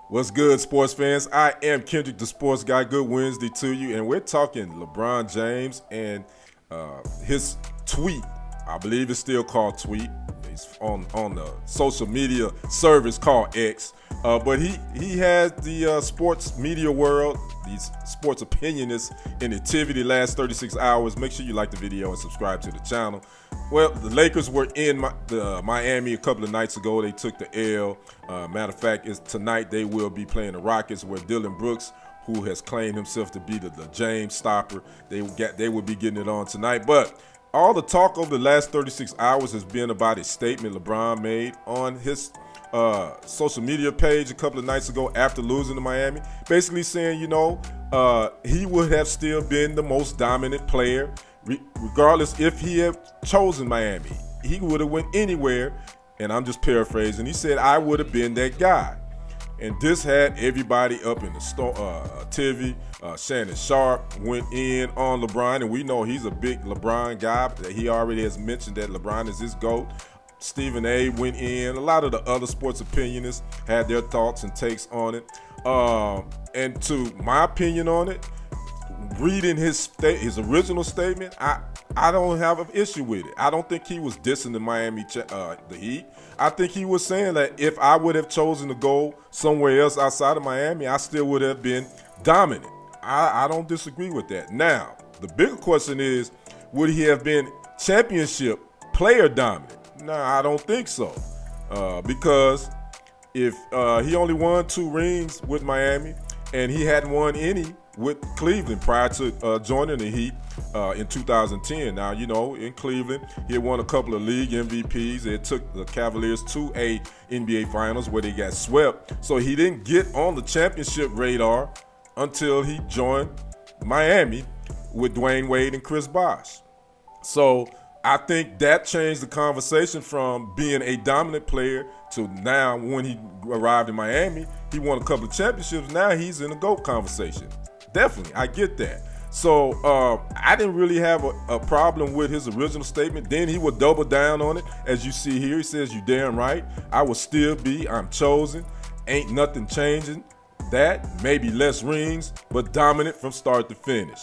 What's good, sports fans? I am Kendrick, the sports guy. Good Wednesday to you. And we're talking LeBron James and his tweet. I believe it's still called tweet. It's on the social media service called X. But he has the sports media world, these sports opinionists in activity the last 36 hours. Make sure you like the video and subscribe to the channel. Well, the Lakers were in Miami a couple of nights ago. They took the L. Matter of fact, tonight they will be playing the Rockets, where Dillon Brooks, who has claimed himself to be the James stopper, they will be getting it on tonight. But all the talk over the last 36 hours has been about a statement LeBron made on his social media page a couple of nights ago after losing to Miami, basically saying, he would have still been the most dominant player regardless if he had chosen Miami. He would have went anywhere, and I'm just paraphrasing. He said, I would have been that guy. And this had everybody up in the TV. Shannon Sharp went in on LeBron, and we know he's a big LeBron guy. He already has mentioned that LeBron is his GOAT. Stephen A. went in. A lot of the other sports opinionists had their thoughts and takes on it. And to my opinion on it, reading his original statement, I don't have an issue with it. I don't think he was dissing the Heat. I think he was saying that if I would have chosen to go somewhere else outside of Miami, I still would have been dominant. I don't disagree with that. Now, the bigger question is, would he have been championship player dominant? No, I don't think so. Because if he only won 2 rings with Miami and he hadn't won any with Cleveland prior to joining the Heat in 2010. Now, in Cleveland, he had won a couple of league MVPs. It took the Cavaliers to a NBA Finals where they got swept. So he didn't get on the championship radar until he joined Miami with Dwayne Wade and Chris Bosh. So I think that changed the conversation from being a dominant player to now, when he arrived in Miami, he won a couple of championships. Now he's in the GOAT conversation. Definitely, I get that. So I didn't really have a problem with his original statement. Then he would double down on it. As you see here, he says, you damn right, I will still be, I'm chosen. Ain't nothing changing. That, maybe less rings, but dominant from start to finish.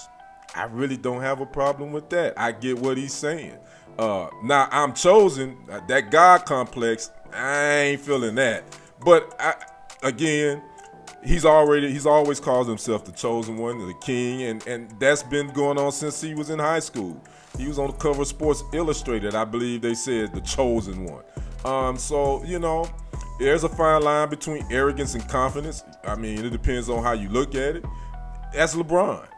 I really don't have a problem with that. I get what he's saying. Now, I'm chosen, that God complex, I ain't feeling that. But again, he's always called himself the chosen one, the king, and that's been going on since he was in high school. He was on the cover of Sports Illustrated. I believe they said the chosen one. So, there's a fine line between arrogance and confidence. I mean, it depends on how you look at it. That's LeBron.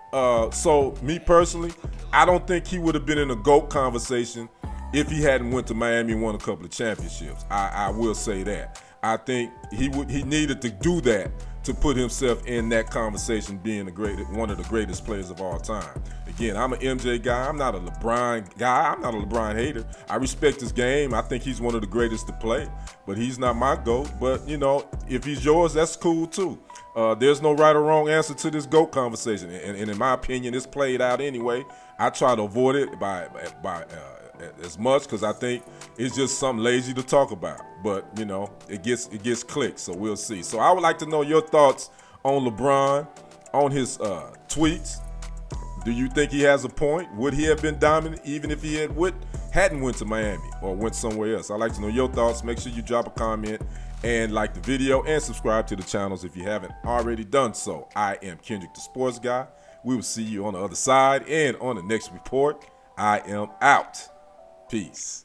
So me personally, I don't think he would have been in a GOAT conversation if he hadn't went to Miami and won a couple of championships. I will say that. I think he needed to do that to put himself in that conversation, being one of the greatest players of all time. Again, I'm an MJ guy. I'm not a LeBron guy. I'm not a LeBron hater. I respect his game. I think he's one of the greatest to play, but he's not my GOAT. But, if he's yours, that's cool too. There's no right or wrong answer to this GOAT conversation. And in my opinion, it's played out anyway. I try to avoid it by as much, because I think it's just something lazy to talk about. But it gets clicked, so we'll see. So I would like to know your thoughts on LeBron, on his tweets. Do you think he has a point? Would he have been dominant even if he hadn't went to Miami or went somewhere else? I'd like to know your thoughts. Make sure you drop a comment and like the video and subscribe to the channels if you haven't already done so. I am Kendrick, the sports guy. We will see you on the other side and on the next report. I am out. Peace.